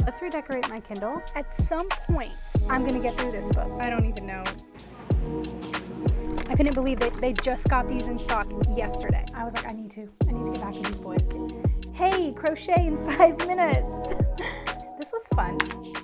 Let's redecorate my Kindle. At some point, I'm gonna get through this book. I don't even know. I couldn't believe they just got these in stock yesterday. I was like, I need to get back to these boys. Hey, crochet in 5 minutes. This was fun.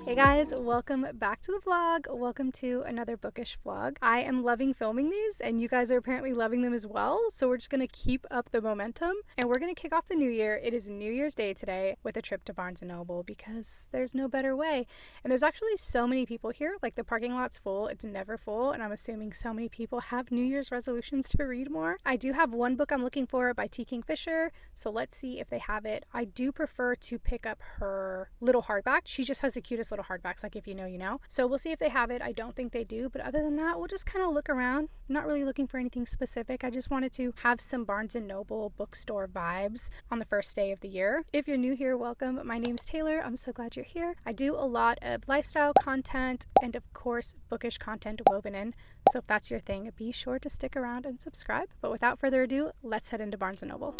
Hey guys, welcome back to the vlog. Welcome to another bookish vlog. I am loving filming these and you guys are apparently loving them as well. So we're just gonna keep up the momentum and we're gonna kick off the new year. It is New Year's Day today with a trip to Barnes and Noble because there's no better way. And there's actually so many people here. Like the parking lot's full, it's never full. And I'm assuming so many people have New Year's resolutions to read more. I do have one book I'm looking for by T. Kingfisher. So let's see if they have it. I do prefer to pick up her little hardback. She just has the cutest little hardbacks, like if you know, you know. So we'll see if they have it. I don't think they do, but other than that, we'll just kind of look around. I'm not really looking for anything specific. I just wanted to have some Barnes and Noble bookstore vibes on the first day of the year. If you're new here, welcome. My name's Taylor. I'm so glad you're here. I do a lot of lifestyle content and of course bookish content woven in. So if that's your thing, be sure to stick around and subscribe. But without further ado, let's head into Barnes and Noble.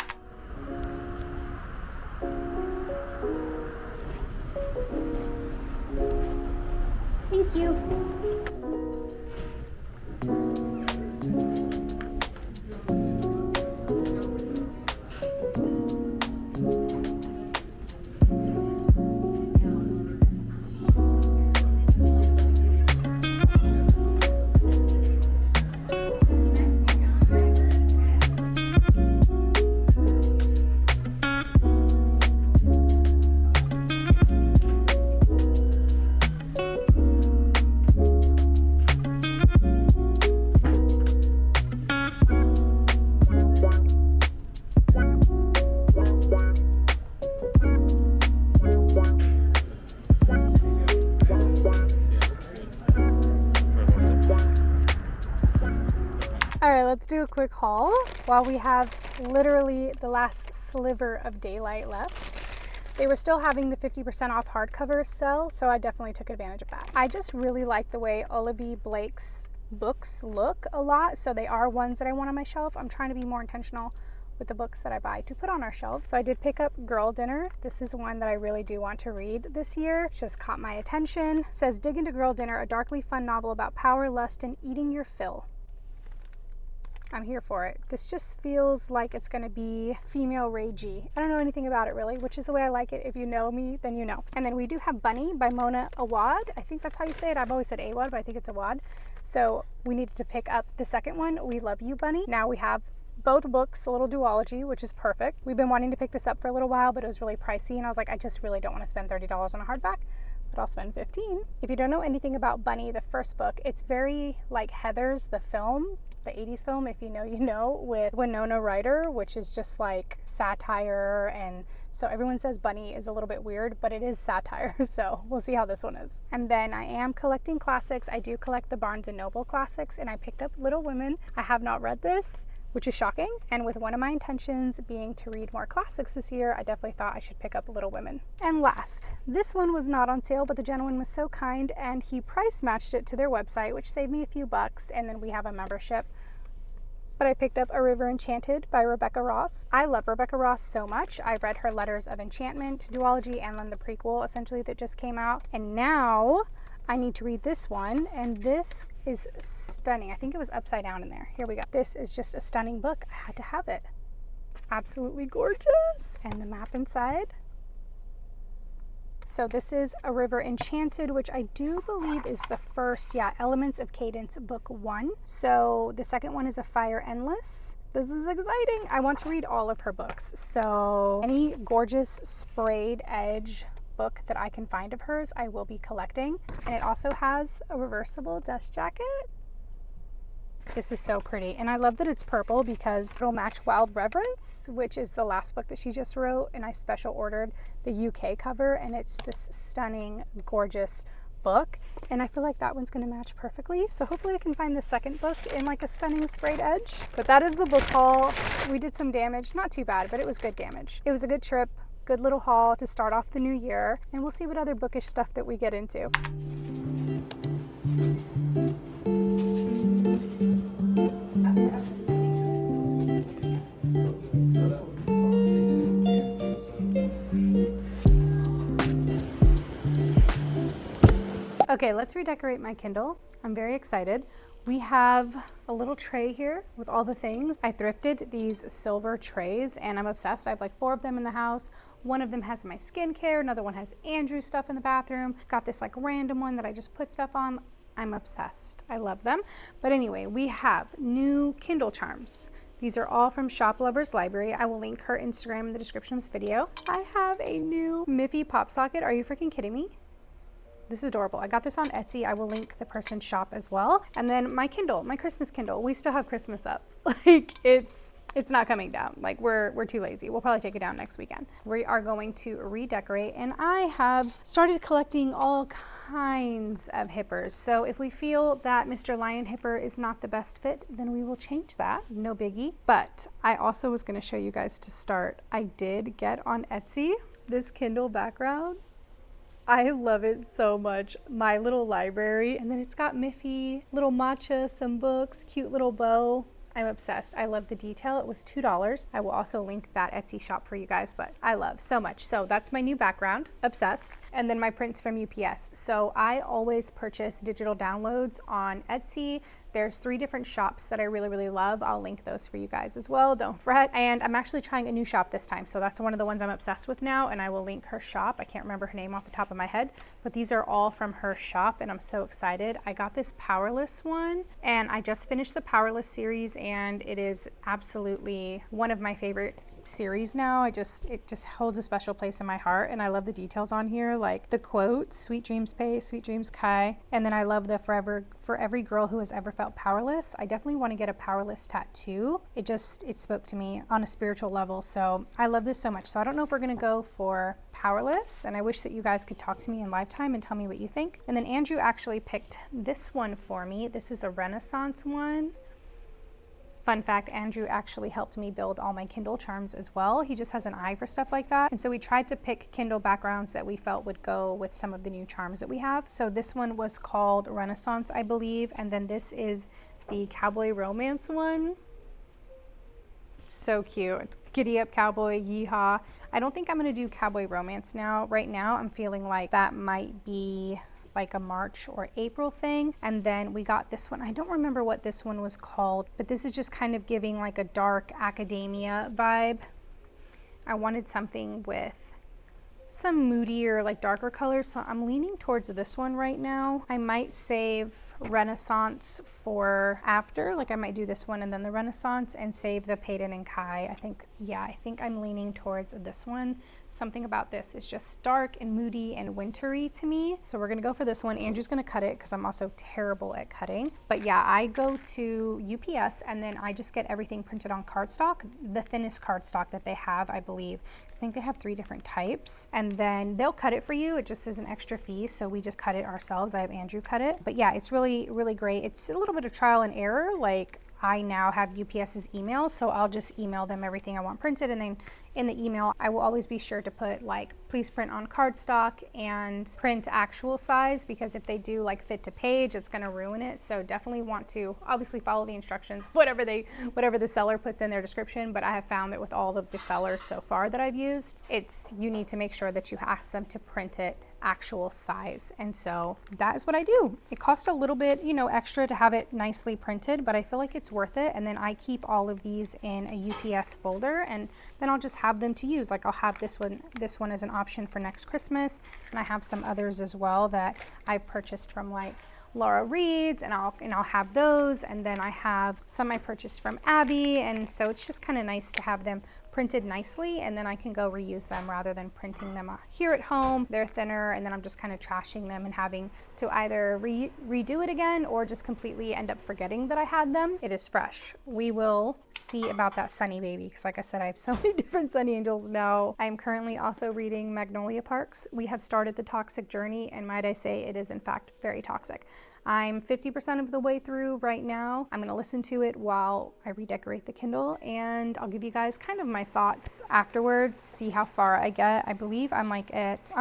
Thank you. Let's do a quick haul while we have literally the last sliver of daylight left. They were still having the 50% off hardcover sale, so I definitely took advantage of that. I just really like the way Olivia Blake's books look a lot, so they are ones that I want on my shelf. I'm trying to be more intentional with the books that I buy to put on our shelves. So I did pick up Girl Dinner. This is one that I really do want to read this year. It just caught my attention. It says, dig into Girl Dinner, a darkly fun novel about power, lust, and eating your fill. I'm here for it. This just feels like it's gonna be female ragey. I don't know anything about it really, which is the way I like it. If you know me, then you know. And then we do have Bunny by Mona Awad. I think that's how you say it. I've always said Awad, but I think it's Awad. So we needed to pick up the second one, We Love You, Bunny. Now we have both books, the little duology, which is perfect. We've been wanting to pick this up for a little while, but it was really pricey. And I was like, I just really don't want to spend $30 on a hardback, but I'll spend $15. If you don't know anything about Bunny, the first book, it's very like Heathers, the film, the 80s film, if you know, you know, with Winona Ryder, which is just like satire. And so everyone says Bunny is a little bit weird, but it is satire. So we'll see how this one is. And then I am collecting classics. I do collect the Barnes and Noble classics, and I picked up Little Women. I have not read this, which is shocking. And with one of my intentions being to read more classics this year, I definitely thought I should pick up Little Women. And last, this one was not on sale, but the gentleman was so kind and he price matched it to their website, which saved me a few bucks. And then we have a membership. But I picked up A River Enchanted by Rebecca Ross. I love Rebecca Ross so much. I read her Letters of Enchantment duology and then the prequel essentially that just came out. And now I need to read this one, and this is stunning. I think it was upside down in there. Here we go. This is just a stunning book. I had to have it. Absolutely gorgeous. And the map inside. So this is A River Enchanted, which I do believe is the first, Elements of Cadence book 1. So the second one is A Fire Endless. This is exciting. I want to read all of her books. So any gorgeous sprayed edge book that I can find of hers, I will be collecting. And it also has a reversible dust jacket. This is so pretty. And I love that it's purple because it'll match Wild Reverence, which is the last book that she just wrote. And I special ordered the UK cover, and it's this stunning, gorgeous book. And I feel like that one's going to match perfectly. So hopefully I can find the second book in like a stunning sprayed edge. But that is the book haul. We did some damage, not too bad, but it was good damage. It was a good trip. Good little haul to start off the new year, and we'll see what other bookish stuff that we get into. Okay, let's redecorate my Kindle. I'm very excited. We have a little tray here with all the things. I thrifted these silver trays and I'm obsessed. I have like 4 of them in the house. One of them has my skincare, another one has Andrew's stuff in the bathroom. Got this like random one that I just put stuff on. I'm obsessed. I love them. But anyway, we have new Kindle charms. These are all from Shop Lover's Library. I will link her Instagram in the description of this video. I have a new Miffy pop socket. Are you freaking kidding me? This is adorable. I got this on Etsy. I will link the person's shop as well. And then my Kindle, my Christmas Kindle. We still have Christmas up. Like it's not coming down. Like we're too lazy. We'll probably take it down next weekend. We are going to redecorate, and I have started collecting all kinds of hippers. So if we feel that Mr. Lion Hipper is not the best fit, then we will change that. No biggie. But I also was going to show you guys to start. I did get on Etsy this Kindle background. I love it so much. My little library, and then it's got Miffy, little matcha, some books, cute little bow. I'm obsessed. I love the detail. It was $2. I will also link that Etsy shop for you guys, but I love so much. So that's my new background, obsessed. And then my prints from UPS. So I always purchase digital downloads on Etsy. There's 3 different shops that I really, really love. I'll link those for you guys as well. Don't fret. And I'm actually trying a new shop this time. So that's one of the ones I'm obsessed with now. And I will link her shop. I can't remember her name off the top of my head, but these are all from her shop. And I'm so excited. I got this Powerless one, and I just finished the Powerless series, and it is absolutely one of my favorite series now. It just holds a special place in my heart, and I love the details on here, like the quotes, sweet dreams Pei, sweet dreams Kai, and then I love the for every girl who has ever felt powerless. I definitely want to get a powerless tattoo. It spoke to me on a spiritual level, so I love this so much. So I don't know if we're gonna go for powerless, and I wish that you guys could talk to me in lifetime and tell me what you think. And then Andrew actually picked this one for me. This is a Renaissance one. Fun fact, Andrew actually helped me build all my Kindle charms as well. He just has an eye for stuff like that. And so we tried to pick Kindle backgrounds that we felt would go with some of the new charms that we have. So this one was called Renaissance, I believe. And then this is the Cowboy Romance one. So cute. It's Giddy Up Cowboy, Yeehaw. I don't think I'm gonna do Cowboy Romance now. Right now, I'm feeling like that might be like a March or April thing. And then we got this one. I don't remember what this one was called, but this is just kind of giving like a dark academia vibe. I wanted something with some moodier, like darker colors, so I'm leaning towards this one right now. I might save Renaissance for after, like I might do this one and then the Renaissance, and save the Peyton and Kai. I think I'm leaning towards this one. Something about this is just dark and moody and wintry to me. So we're gonna go for this one. Andrew's gonna cut it because I'm also terrible at cutting. But yeah, I go to UPS and then I just get everything printed on cardstock, the thinnest cardstock that they have, I believe. I think they have 3 different types, and then they'll cut it for you. It just is an extra fee, so we just cut it ourselves. I have Andrew cut it. But yeah, it's really, really great. It's a little bit of trial and error. Like, I now have UPS's email, so I'll just email them everything I want printed, and then in the email I will always be sure to put like, please print on cardstock and print actual size, because if they do like fit to page, it's going to ruin it. So definitely want to obviously follow the instructions, whatever the seller puts in their description. But I have found that with all of the sellers so far that I've used, you need to make sure that you ask them to print it actual size. And so that is what I do. It costs a little bit, extra to have it nicely printed, but I feel like it's worth it. And then I keep all of these in a UPS folder, and then I'll just have them to use. Like, I'll have this one as an option for next Christmas, and I have some others as well that I've purchased from like Laura Reed's, and I'll have those. And then I have some I purchased from Abby, and so it's just kind of nice to have them printed nicely, and then I can go reuse them rather than printing them here at home. They're thinner, and then I'm just kind of trashing them and having to either redo it again or just completely end up forgetting that I had them. It is fresh. We will see about that Sunny baby, because like I said, I have so many different Sunny Angels now. I am currently also reading Magnolia Parks. We have started the toxic journey, and might I say, it is in fact very toxic. I'm 50% of the way through right now. I'm gonna listen to it while I redecorate the Kindle, and I'll give you guys kind of my thoughts afterwards, see how far I get. I believe I'm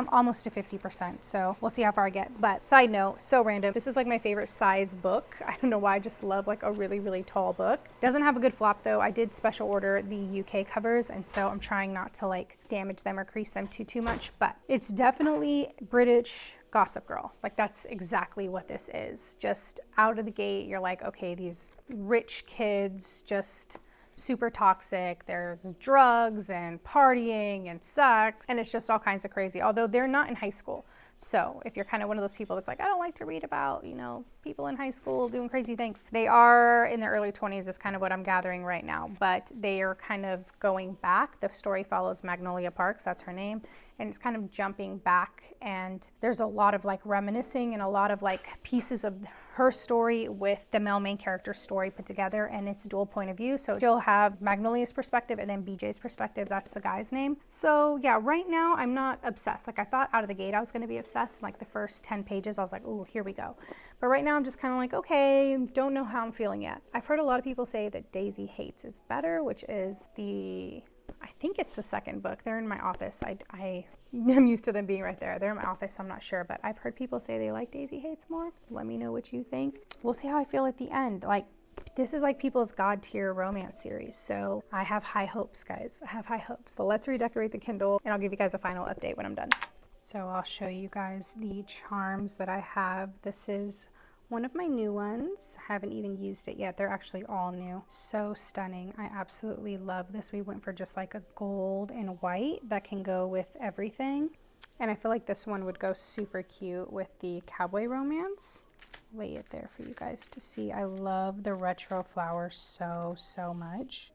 almost to 50%, so we'll see how far I get. But side note, so random, this is like my favorite size book. I don't know why, I just love like a really, really tall book. Doesn't have a good flop though. I did special order the UK covers, and so I'm trying not to like damage them or crease them too much, but it's definitely British Gossip Girl. Like that's exactly what this is. Just out of the gate, you're like, okay, these rich kids just super toxic. There's drugs and partying and sex, and it's just all kinds of crazy. Although they're not in high school. So if you're kind of one of those people that's like, I don't like to read about, you know, people in high school doing crazy things. They are in their early 20s is kind of what I'm gathering right now, but they are kind of going back. The story follows Magnolia Parks, that's her name, and it's kind of jumping back, and there's a lot of like reminiscing and a lot of like pieces of her story with the male main character's story put together, and it's dual point of view. So she'll have Magnolia's perspective and then BJ's perspective. That's the guy's name. So yeah, right now I'm not obsessed. Like I thought out of the gate I was going to be obsessed. Like the first 10 pages I was like, oh, here we go. But right now I'm just kind of like, okay, don't know how I'm feeling yet. I've heard a lot of people say that Daisy Hates is better, which is I think it's the second book. They're in my office. I'm used to them being right there. They're in my office, so I'm not sure, but I've heard people say they like Daisy Hates more. Let me know what you think. We'll see how I feel at the end. Like, this is like people's God tier romance series, so I have high hopes, guys. I have high hopes. So let's redecorate the Kindle, and I'll give you guys a final update when I'm done. So I'll show you guys the charms that I have. This is one of my new ones. I haven't even used it yet. They're actually all new. So stunning. I absolutely love this. We went for just like a gold and white that can go with everything. And I feel like this one would go super cute with the cowboy romance. Lay it there for you guys to see. I love the retro flowers so much.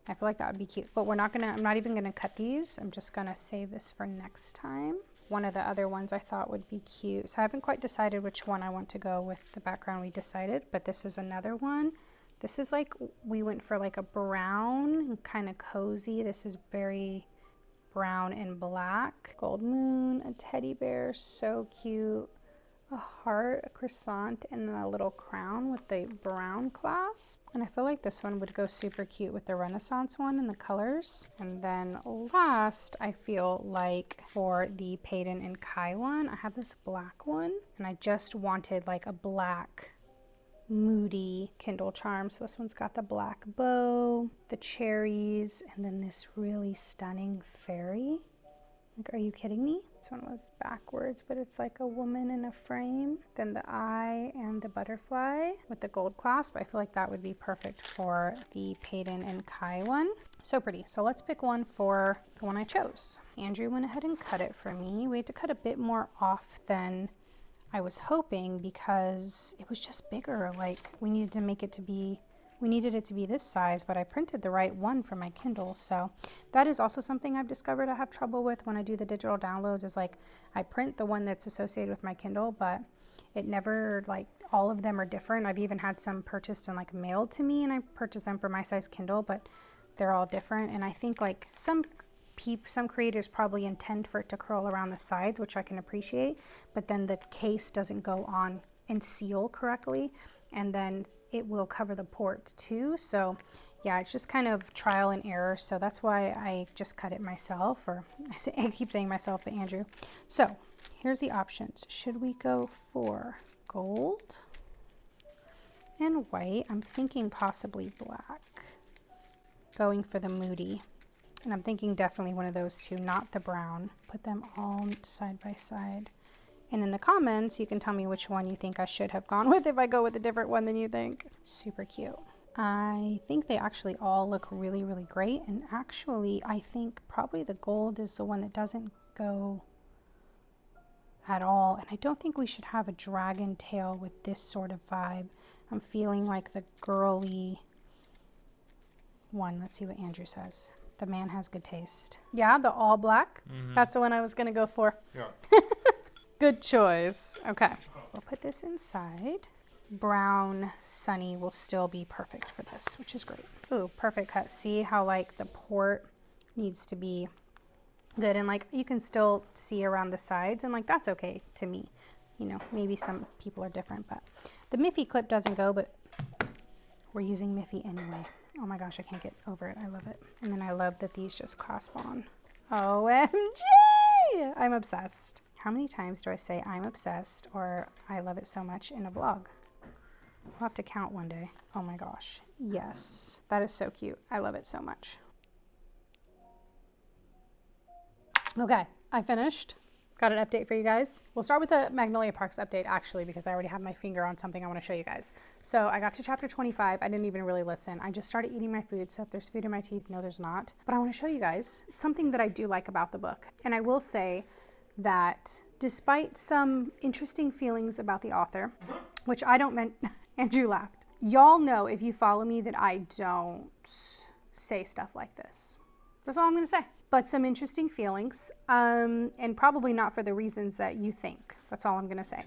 I feel like that would be cute, but I'm not even gonna cut these. I'm just gonna save this for next time. One of the other ones I thought would be cute. So I haven't quite decided which one I want to go with the background we decided, but this is another one. This is like, we went for like a brown, kind of cozy. This is very brown and black. Gold moon, a teddy bear, so cute. A heart, a croissant, and then a little crown with the brown clasp. And I feel like this one would go super cute with the Renaissance one and the colors. And then last, I feel like for the Peyton and Kai one, I have this black one, and I just wanted like a black moody Kindle charm. So this one's got the black bow, the cherries, and then this really stunning fairy. Like, are you kidding me? This one was backwards, but it's like a woman in a frame. Then the eye and the butterfly with the gold clasp. I feel like that would be perfect for the Peyton and Kai one. So pretty. So let's pick one for the one I chose. Andrew went ahead and cut it for me. We had to cut a bit more off than I was hoping because it was just bigger. Like we needed it to be this size, but I printed the right one for my Kindle. So that is also something I've discovered I have trouble with when I do the digital downloads, is like I print the one that's associated with my Kindle, but it never, like, all of them are different. I've even had some purchased and like mailed to me, and I purchased them for my size Kindle, but they're all different. And I think like some creators probably intend for it to curl around the sides, which I can appreciate, but then the case doesn't go on and seal correctly, and then it will cover the port too. So yeah, it's just kind of trial and error. So that's why I just cut it myself, or I keep saying myself, but Andrew. So here's the options. Should we go for gold and white? I'm thinking possibly black. Going for the moody. And I'm thinking definitely one of those two, not the brown. Put them all side by side. And in the comments, you can tell me which one you think I should have gone with if I go with a different one than you think. Super cute. I think they actually all look really, really great. And actually, I think probably the gold is the one that doesn't go at all. And I don't think we should have a dragon tail with this sort of vibe. I'm feeling like the girly one. Let's see what Andrew says. The man has good taste. Yeah, the all black. Mm-hmm. That's the one I was going to go for. Yeah. Good choice. Okay, we'll put this inside. Brown Sunny will still be perfect for this, which is great. Ooh, perfect cut. See how like the port needs to be good, and like you can still see around the sides, and like that's okay to me. You know, maybe some people are different, but the Miffy clip doesn't go, but we're using Miffy anyway. Oh my gosh, I can't get over it. I love it. And then I love that these just clasp on. OMG! I'm obsessed. How many times do I say I'm obsessed or I love it so much in a vlog? We'll have to count one day. Oh my gosh. Yes. That is so cute. I love it so much. Okay, I finished. Got an update for you guys. We'll start with the Magnolia Parks update actually, because I already have my finger on something I want to show you guys. So I got to chapter 25. I didn't even really listen. I just started eating my food. So if there's food in my teeth, no, there's not. But I want to show you guys something that I do like about the book. And I will say that despite some interesting feelings about the author, which I don't meant, Andrew laughed. Y'all know if you follow me that I don't say stuff like this. That's all I'm going to say. But some interesting feelings, and probably not for the reasons that you think. That's all I'm going to say.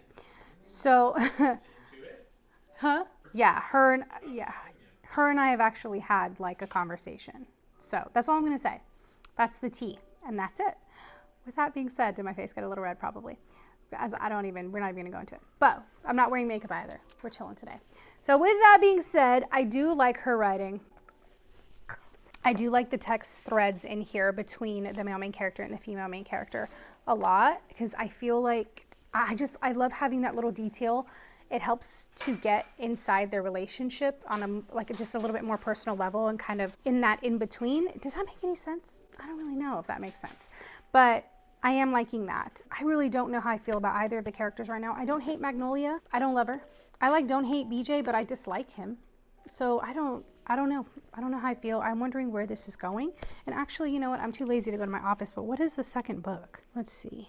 So, huh? Yeah, her and I have actually had like a conversation. So that's all I'm going to say. That's the tea, and that's it. With that being said, did my face get a little red? Probably. As we're not even going to go into it. But I'm not wearing makeup either. We're chilling today. So with that being said, I do like her writing. I do like the text threads in here between the male main character and the female main character a lot, because I feel like I love having that little detail. It helps to get inside their relationship on just a little bit more personal level, and kind of in that in between. Does that make any sense? I don't really know if that makes sense, but I am liking that. I really don't know how I feel about either of the characters right now. I don't hate Magnolia. I don't love her. I don't hate BJ, but I dislike him. So I don't know. I don't know how I feel. I'm wondering where this is going. And actually, you know what? I'm too lazy to go to my office, but what is the second book? Let's see.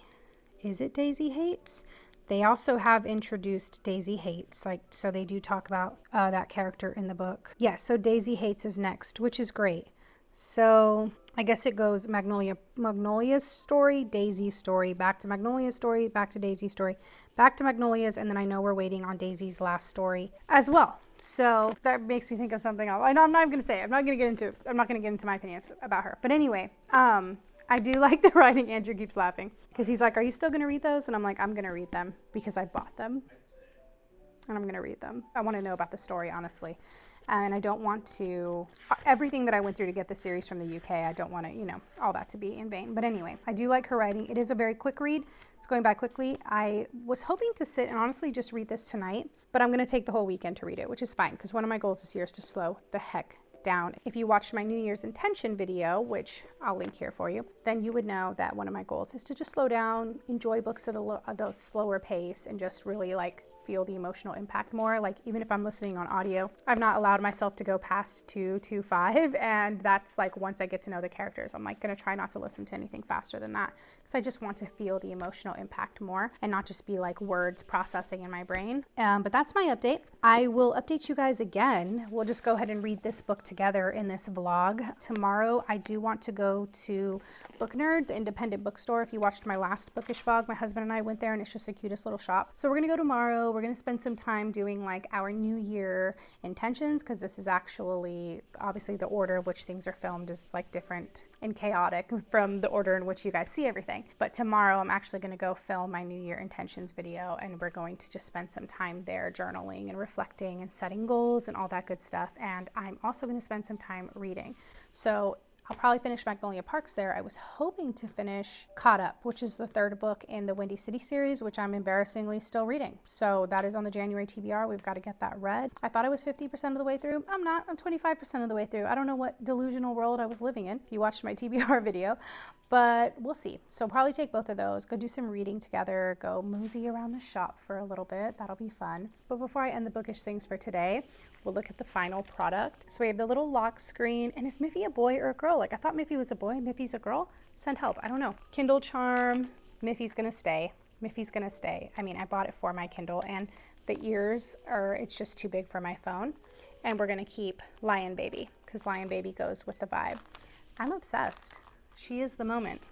Is it Daisy Hates? They also have introduced Daisy Hates. So they do talk about that character in the book. Yeah, so Daisy Hates is next, which is great. So I guess it goes Magnolia's story, Daisy's story, back to Magnolia's story, back to Daisy's story, back to Magnolia's, and then I know we're waiting on Daisy's last story as well. So that makes me think of something else. I know I'm not even going to say it. I'm not going to get into my opinions about her. But anyway, I do like the writing. Andrew keeps laughing because he's like, "Are you still going to read those?" And I'm like, "I'm going to read them because I bought them, and I'm going to read them. I want to know about the story, honestly." And I don't want to, everything that I went through to get the series from the UK, I don't want to, all that to be in vain. But anyway, I do like her writing. It is a very quick read. It's going by quickly. I was hoping to sit and honestly just read this tonight, but I'm going to take the whole weekend to read it, which is fine because one of my goals this year is to slow the heck down. If you watched my New Year's intention video, which I'll link here for you, then you would know that one of my goals is to just slow down, enjoy books at a slower pace, and just really feel the emotional impact more. Even if I'm listening on audio, I've not allowed myself to go past 2:25, and that's once I get to know the characters, I'm gonna try not to listen to anything faster than that, because I just want to feel the emotional impact more and not just be words processing in my brain. But that's my update. I will update you guys again. We'll just go ahead and read this book together in this vlog. Tomorrow I do want to go to Book Nerd, the independent bookstore. If you watched my last bookish vlog, my husband and I went there, and it's just the cutest little shop. So we're gonna go tomorrow. We're gonna spend some time doing our New Year intentions, because this is actually obviously the order of which things are filmed is different and chaotic from the order in which you guys see everything. But tomorrow I'm actually gonna go film my New Year intentions video, and we're going to just spend some time there journaling and reflecting and setting goals and all that good stuff. And I'm also gonna spend some time reading. So I'll probably finish Magnolia Parks there. I was hoping to finish Caught Up, which is the third book in the Windy City series, which I'm embarrassingly still reading. So that is on the January TBR. We've got to get that read. I thought I was 50% of the way through. I'm not. I'm 25% of the way through. I don't know what delusional world I was living in, if you watched my TBR video, but we'll see. So probably take both of those, go do some reading together, go mosey around the shop for a little bit. That'll be fun. But before I end the bookish things for today, we'll look at the final product. So we have the little lock screen, and is Miffy a boy or a girl? I thought Miffy was a boy, Miffy's a girl. Send help, I don't know. Kindle charm, Miffy's gonna stay. Miffy's gonna stay. I mean, I bought it for my Kindle, and the ears it's just too big for my phone. And we're gonna keep Lion Baby, because Lion Baby goes with the vibe. I'm obsessed. She is the moment.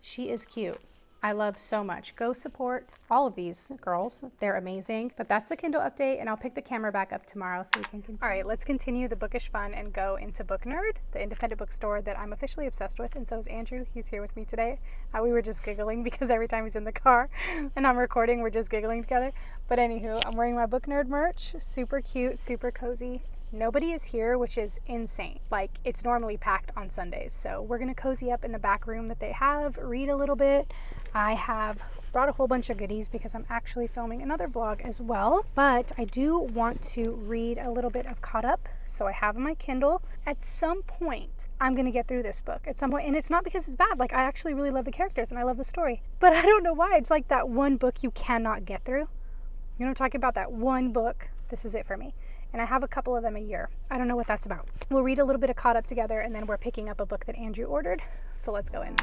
She is cute. I love so much. Go support all of these girls. They're amazing. But that's the Kindle update, and I'll pick the camera back up tomorrow so we can continue. All right, let's continue the bookish fun and go into Book Nerd, the independent bookstore that I'm officially obsessed with, and so is Andrew. He's here with me today. We were just giggling because every time he's in the car and I'm recording, we're just giggling together. But anywho, I'm wearing my Book Nerd merch. Super cute, super cozy. Nobody is here, which is insane. Like, it's normally packed on Sundays. So we're gonna cozy up in the back room that they have, read a little bit. I have brought a whole bunch of goodies because I'm actually filming another vlog as well. But I do want to read a little bit of Caught Up. So I have my Kindle. At some point, I'm gonna get through this book. At some point, and it's not because it's bad. Like, I actually really love the characters and I love the story. But I don't know why. It's like that one book you cannot get through. You know what I'm talking about? That one book. This is it for me. And I have a couple of them a year. I don't know what that's about. We'll read a little bit of Caught Up together, and then we're picking up a book that Andrew ordered. So let's go in.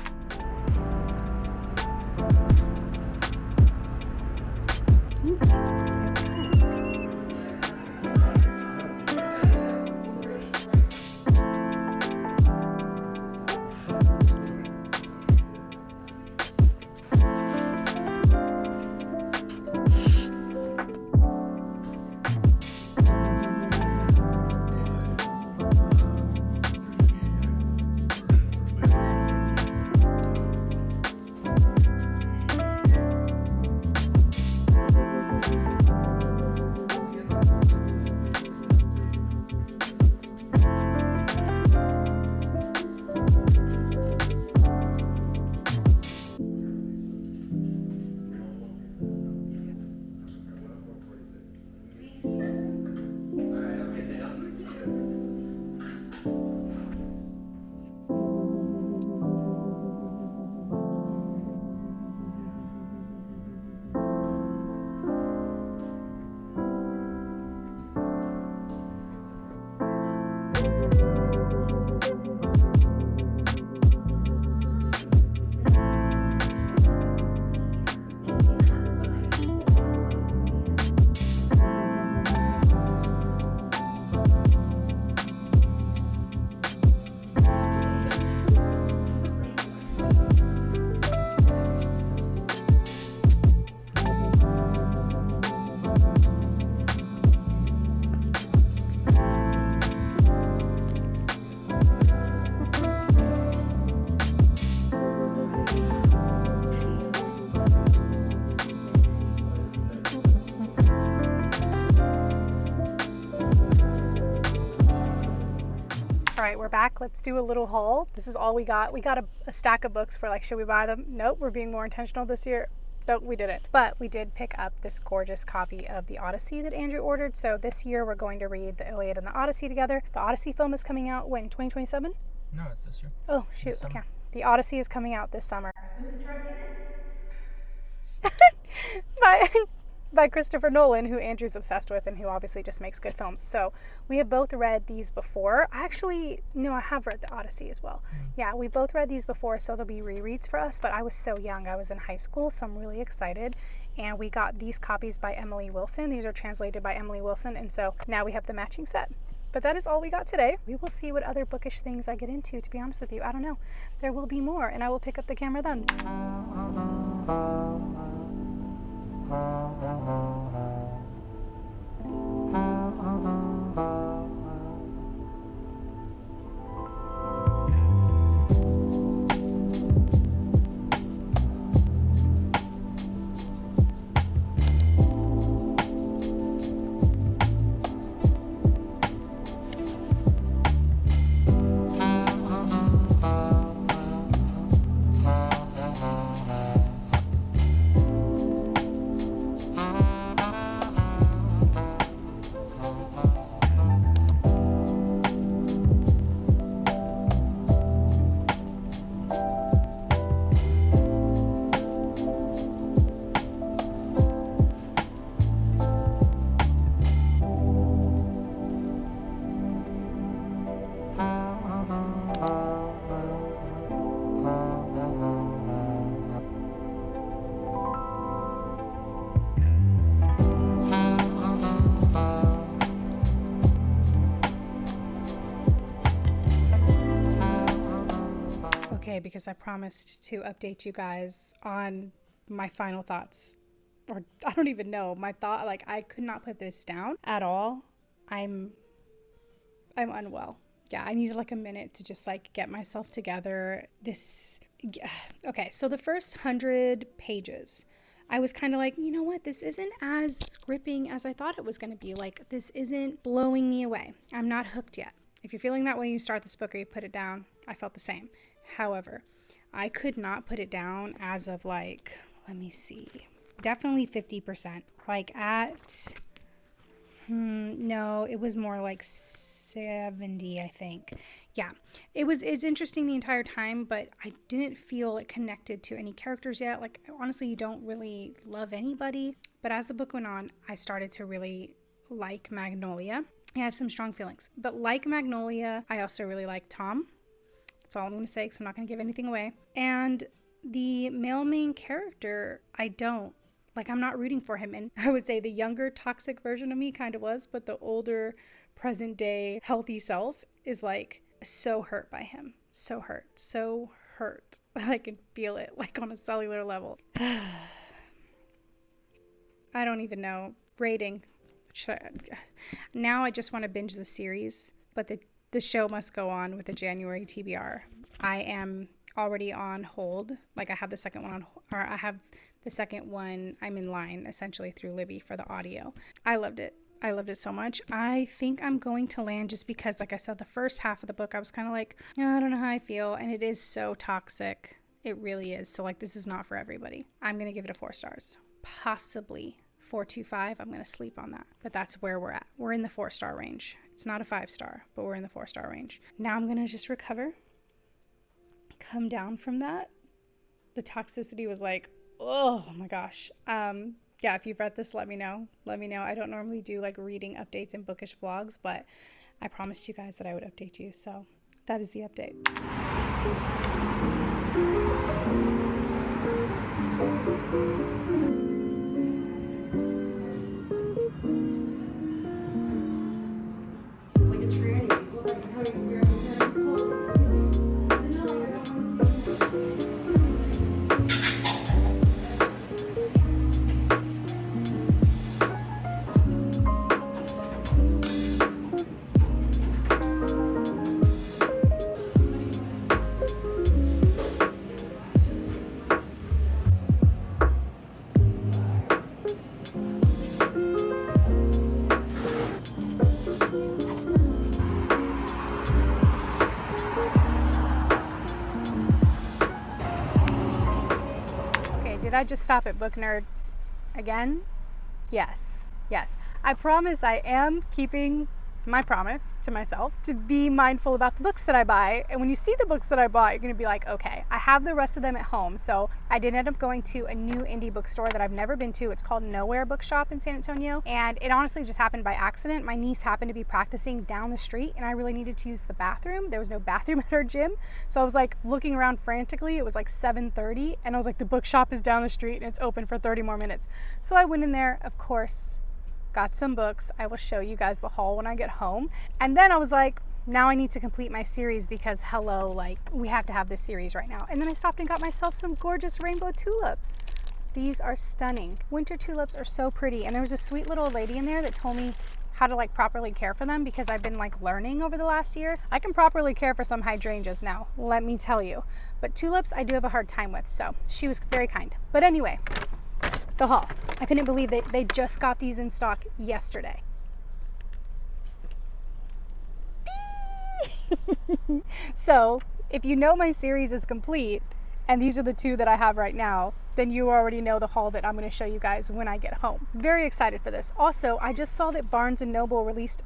All right, we're back. Let's do a little haul. This is all we got. We got a stack of books. We're like, should we buy them? Nope, we're being more intentional this year. Nope, we didn't. But we did pick up this gorgeous copy of the Odyssey that Andrew ordered. So this year we're going to read the Iliad and the Odyssey together. The Odyssey film is coming out when? 2027? No, it's this year. Oh, shoot. Okay. The Odyssey is coming out this summer. Who's directing it? by Christopher Nolan, who Andrew's obsessed with and who obviously just makes good films. So we have both read these before. I have read the Odyssey as well. Yeah, we both read these before, so there'll be rereads for us, but I was so young. I was in high school, so I'm really excited. And we got these copies by Emily Wilson. These are translated by Emily Wilson, and so now we have the matching set. But that is all we got today. We will see what other bookish things I get into, to be honest with you. I don't know. There will be more, and I will pick up the camera then. Because I promised to update you guys on my final thoughts, or I don't even know my thought. Like, I could not put this down at all. I'm unwell. Yeah, I needed like a minute to just like get myself together. Okay, so the first 100 pages I was kind of like, you know what, this isn't as gripping as I thought it was going to be. Like, this isn't blowing me away. I'm not hooked yet. If you're feeling that way, you start this book or you put it down. I felt the same. However, I could not put it down as of like, let me see, definitely 50%. Like at, no, it was more like 70, I think. Yeah, it's interesting the entire time, but I didn't feel it connected to any characters yet. Like, honestly, you don't really love anybody. But as the book went on, I started to really like Magnolia. I had some strong feelings. But like Magnolia, I also really like Tom. That's all I'm going to say because I'm not going to give anything away. And the male main character, I don't. Like, I'm not rooting for him. And I would say the younger toxic version of me kind of was, but the older present day healthy self is like so hurt by him. So hurt. I can feel it like on a cellular level. I don't even know. Rating. Now I just want to binge the series, but the show must go on with the January TBR. I am already on hold. Like, I have the second one I'm in line essentially through Libby for the audio. I loved it so much. I think I'm going to land just because, like I said, the first half of the book I was kind of like, I don't know how I feel, and it is so toxic. It really is. So like, this is not for everybody. I'm going to give it a 4 stars, possibly 4.25. I'm going to sleep on that, but that's where we're at. We're in the 4-star range. It's not a 5-star, but we're in the 4-star range. Now I'm going to just recover, come down from that. The toxicity was like, oh my gosh. Yeah, if you've read this, let me know. I don't normally do like reading updates and bookish vlogs, but I promised you guys that I would update you. So that is the update. Did I just stop at Book Nerd again? Yes. I promise I am keeping my promise to myself to be mindful about the books that I buy. And when you see the books that I bought, you're going to be like, okay, I have the rest of them at home. So I did end up going to a new indie bookstore that I've never been to. It's called Nowhere Bookshop in San Antonio. And it honestly just happened by accident. My niece happened to be practicing down the street and I really needed to use the bathroom. There was no bathroom at her gym. So I was like looking around frantically. It was like 7:30 and I was like, the bookshop is down the street and it's open for 30 more minutes. So I went in there, of course, got some books. I will show you guys the haul when I get home. And then I was like, now I need to complete my series because hello, like we have to have this series right now. And then I stopped and got myself some gorgeous rainbow tulips. These are stunning. Winter tulips are so pretty. And there was a sweet little lady in there that told me how to like properly care for them because I've been like learning over the last year. I can properly care for some hydrangeas now, let me tell you. But tulips I do have a hard time with, so she was very kind. But anyway, the haul. I couldn't believe they just got these in stock yesterday. So if you know my series is complete and these are the 2 that I have right now, then you already know the haul that I'm going to show you guys when I get home. Very excited for this. Also, I just saw that Barnes and Noble released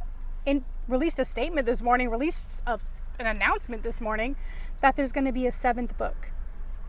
a statement this morning, an announcement this morning that there's going to be a 7th book.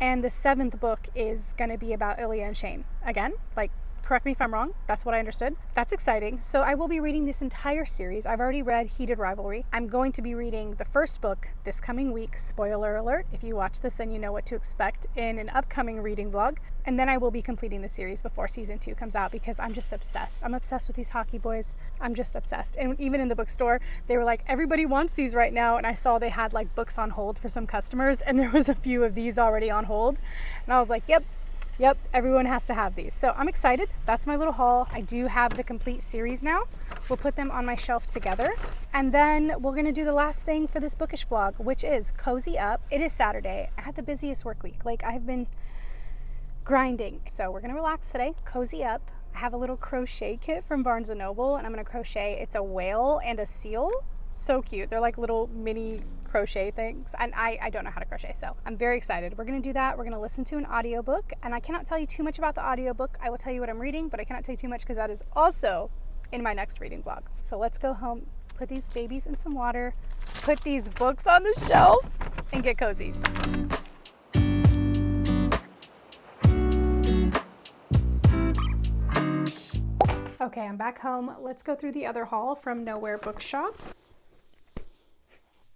And the 7th book is going to be about Ilya and Shane. Again, like, correct me if I'm wrong. That's what I understood. That's exciting. So I will be reading this entire series. I've already read Heated Rivalry. I'm going to be reading the first book this coming week. Spoiler alert. If you watch this, then you know what to expect in an upcoming reading vlog. And then I will be completing the series before season 2 comes out because I'm just obsessed. I'm obsessed with these hockey boys. I'm just obsessed. And even in the bookstore, they were like, everybody wants these right now. And I saw they had like books on hold for some customers and there was a few of these already on hold. And I was like, yep, everyone has to have these. So I'm excited. That's my little haul. I do have the complete series now. We'll put them on my shelf together. And then we're gonna do the last thing for this bookish vlog, which is cozy up. It is Saturday. I had the busiest work week. Like grinding. So we're gonna relax today, cozy up. I have a little crochet kit from Barnes and Noble, and I'm gonna crochet. It's a whale and a seal. So cute. They're like little mini crochet things, and I don't know how to crochet, so I'm very excited. We're gonna do that. We're gonna listen to an audiobook, and I cannot tell you too much about the audiobook. I will tell you what I'm reading, but I cannot tell you too much because that is also in my next reading vlog. So let's go home, put these babies in some water, put these books on the shelf, and get cozy. Okay, I'm back home. Let's go through the other haul from Nowhere Bookshop.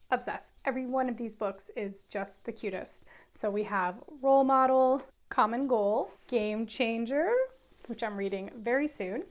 Obsessed. Every one of these books is just the cutest. So we have Role Model, Common Goal, Game Changer, which I'm reading very soon,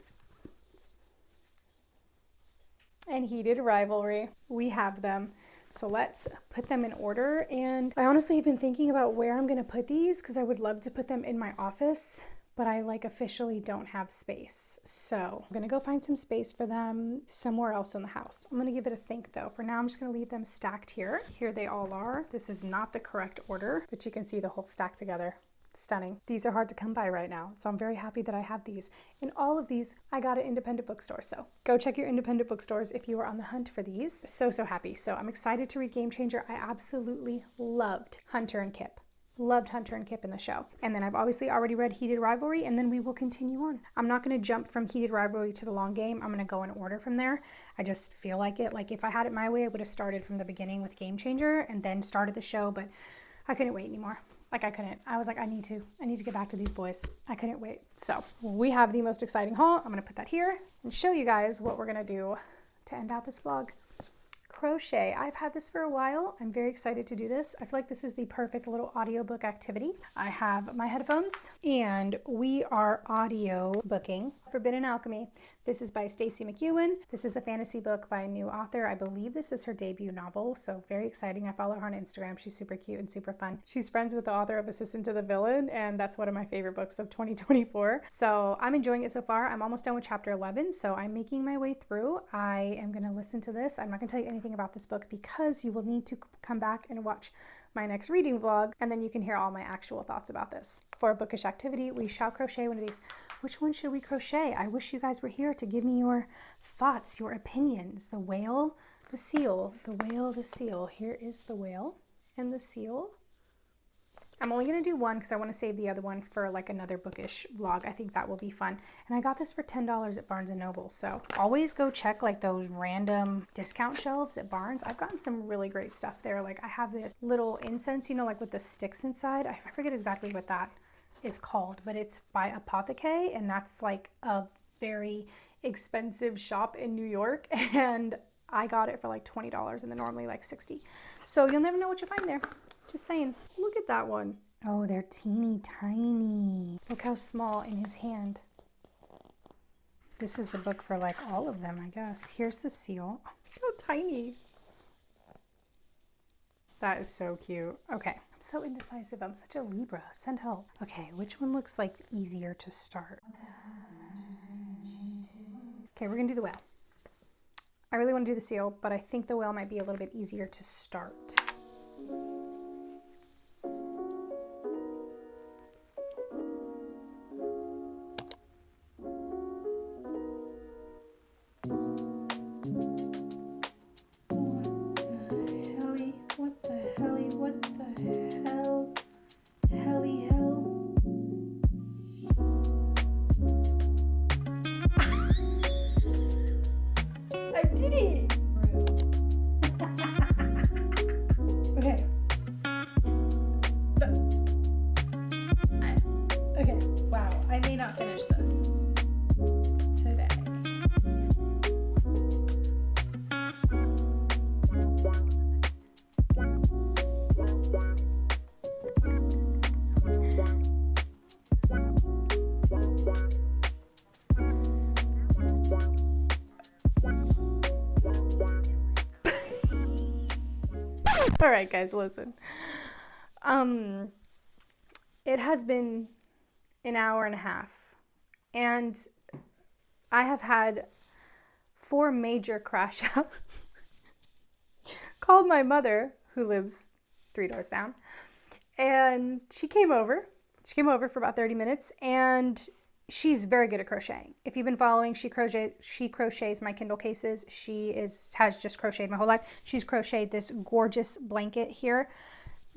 and Heated Rivalry. We have them. So let's put them in order. And I honestly have been thinking about where I'm going to put these because I would love to put them in my office, but I officially don't have space. So I'm gonna go find some space for them somewhere else in the house. I'm gonna give it a think though. For now, I'm just gonna leave them stacked here. Here they all are. This is not the correct order, but you can see the whole stack together. It's stunning. These are hard to come by right now, so I'm very happy that I have these. And all of these I got at independent bookstores, so go check your independent bookstores if you are on the hunt for these. So happy. So I'm excited to read Game Changer. I absolutely loved Hunter and Kip. Loved Hunter and Kip in the show. And then I've obviously already read Heated Rivalry, and then we will continue on. I'm not going to jump from Heated Rivalry to The Long Game. I'm going to go in order from there. I just feel like it. Like if I had it my way, I would have started from the beginning with Game Changer and then started the show, but I couldn't wait anymore. I couldn't. I was like, I need to get back to these boys. I couldn't wait. So we have the most exciting haul. I'm going to put that here and show you guys what we're going to do to end out this vlog. Crochet. I've had this for a while. I'm very excited to do this. I feel like this is the perfect little audiobook activity. I have my headphones and we are audio booking Forbidden Alchemy. This is by Stacey McEwen. This is a fantasy book by a new author. I believe this is her debut novel, so very exciting. I follow her on Instagram. She's super cute and super fun. She's friends with the author of Assistant to the Villain, and that's one of my favorite books of 2024. So I'm enjoying it so far. I'm almost done with chapter 11, so I'm making my way through. I am going to listen to this. I'm not going to tell you anything about this book because you will need to come back and watch my next reading vlog, and then you can hear all my actual thoughts about this. For a bookish activity, we shall crochet one of these. Which one should we crochet? I wish you guys were here to give me your thoughts, your opinions. The whale, the seal, the whale, the seal. Here is the whale and the seal. I'm only going to do one because I want to save the other one for another bookish vlog. I think that will be fun. And I got this for $10 at Barnes and Noble. So always go check those random discount shelves at Barnes. I've gotten some really great stuff there. I have this little incense, with the sticks inside. I forget exactly what that is called, but it's by Apothecary, and that's a very expensive shop in New York. And I got it for $20 and they're normally $60. So you'll never know what you find there. Just saying. Look at that one. Oh, they're teeny tiny. Look how small in his hand. This is the book for all of them, I guess. Here's the seal. Look how tiny. That is so cute. Okay, I'm so indecisive. I'm such a Libra. Send help. Okay, which one looks easier to start? Okay, we're gonna do the whale. I really want to do the seal, but I think the whale might be a little bit easier to start. All right, guys, listen. It has been an hour and a half, and I have had 4 major crash outs. Called my mother, who lives 3 doors down, and she came over She came over for about 30 minutes, and she's very good at crocheting. If you've been following, she crochets my Kindle cases. She has just crocheted my whole life. She's crocheted this gorgeous blanket here.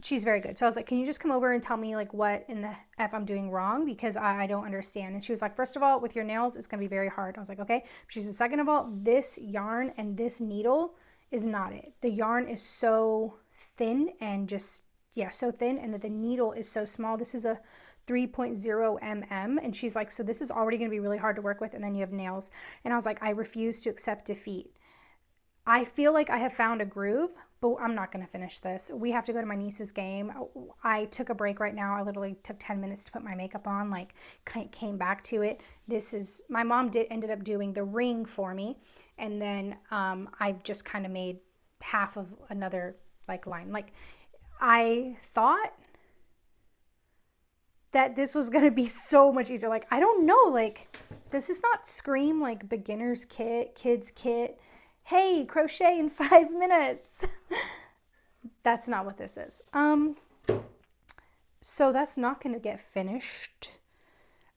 She's very good. So I was like, can you just come over and tell me like what in the F I'm doing wrong? Because I don't understand. And she was like, first of all, with your nails, it's going to be very hard. I was like, okay. She said, second of all, this yarn and this needle is not it. The yarn is so thin and just, yeah, so thin. And that the needle is so small. This is a 3.0 mm. And she's like, so this is already going to be really hard to work with. And then you have nails. And I was like, I refuse to accept defeat. I feel like I have found a groove, but I'm not going to finish this. We have to go to my niece's game. I took a break right now. I literally took 10 minutes to put my makeup on, like came back to it. My mom ended up doing the ring for me. And then I've just kind of made half of another like line. Like I thought that this was going to be so much easier. Like, I don't know, like this is not Scream like beginner's kit, kids kit. Hey, crochet in 5 minutes. That's not what this is. So that's not going to get finished.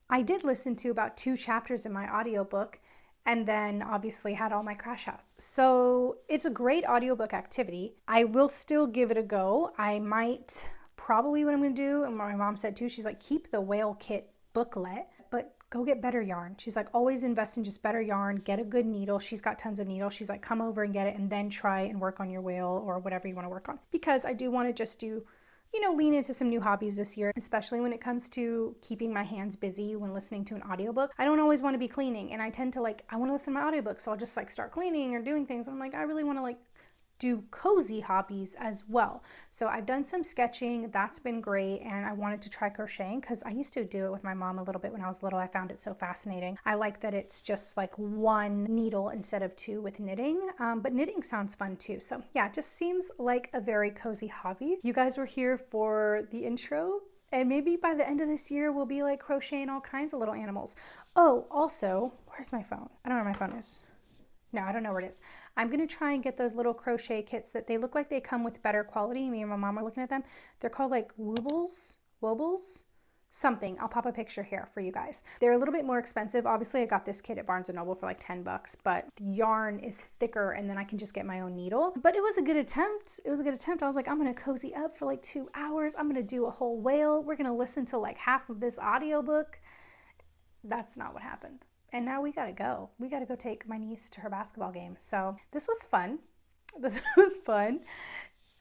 I did listen to about 2 chapters in my audiobook, and then obviously had all my crash outs. So it's a great audiobook activity. I will still give it a go. I might probably what I'm going to do, and my mom said too, she's like, keep the whale kit booklet, but go get better yarn. She's like, always invest in just better yarn, get a good needle. She's got tons of needles. She's like, come over and get it and then try and work on your whale or whatever you want to work on. Because I do want to just do, lean into some new hobbies this year, especially when it comes to keeping my hands busy when listening to an audiobook. I don't always want to be cleaning, and I tend to I want to listen to my audiobook, so I'll just start cleaning or doing things. I'm like, I really want to do cozy hobbies as well. So I've done some sketching. That's been great. And I wanted to try crocheting because I used to do it with my mom a little bit when I was little. I found it so fascinating. I like that it's just one needle instead of 2 with knitting. But knitting sounds fun too. So yeah, it just seems like a very cozy hobby. You guys were here for the intro. And maybe by the end of this year, we'll be crocheting all kinds of little animals. Oh, also, where's my phone? I don't know where my phone is. No, I don't know where it is. I'm going to try and get those little crochet kits that they look like they come with better quality. Me and my mom are looking at them. They're called Wobbles, something. I'll pop a picture here for you guys. They're a little bit more expensive. Obviously, I got this kit at Barnes & Noble for $10, but the yarn is thicker and then I can just get my own needle. But it was a good attempt. I was like, I'm going to cozy up for 2 hours. I'm going to do a whole whale. We're going to listen to half of this audiobook. That's not what happened. And now we gotta go. We gotta go take my niece to her basketball game. So this was fun. This was fun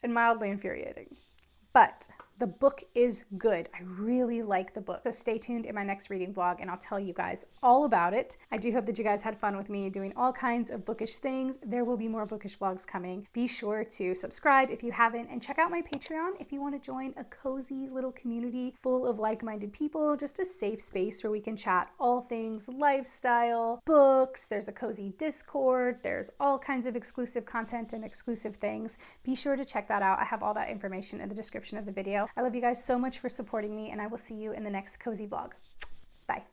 and mildly infuriating. But the book is good. I really like the book. So stay tuned in my next reading vlog and I'll tell you guys all about it. I do hope that you guys had fun with me doing all kinds of bookish things. There will be more bookish vlogs coming. Be sure to subscribe if you haven't and check out my Patreon if you want to join a cozy little community full of like-minded people, just a safe space where we can chat all things lifestyle, books. There's a cozy Discord. There's all kinds of exclusive content and exclusive things. Be sure to check that out. I have all that information in the description of the video. I love you guys so much for supporting me, and I will see you in the next cozy vlog. Bye.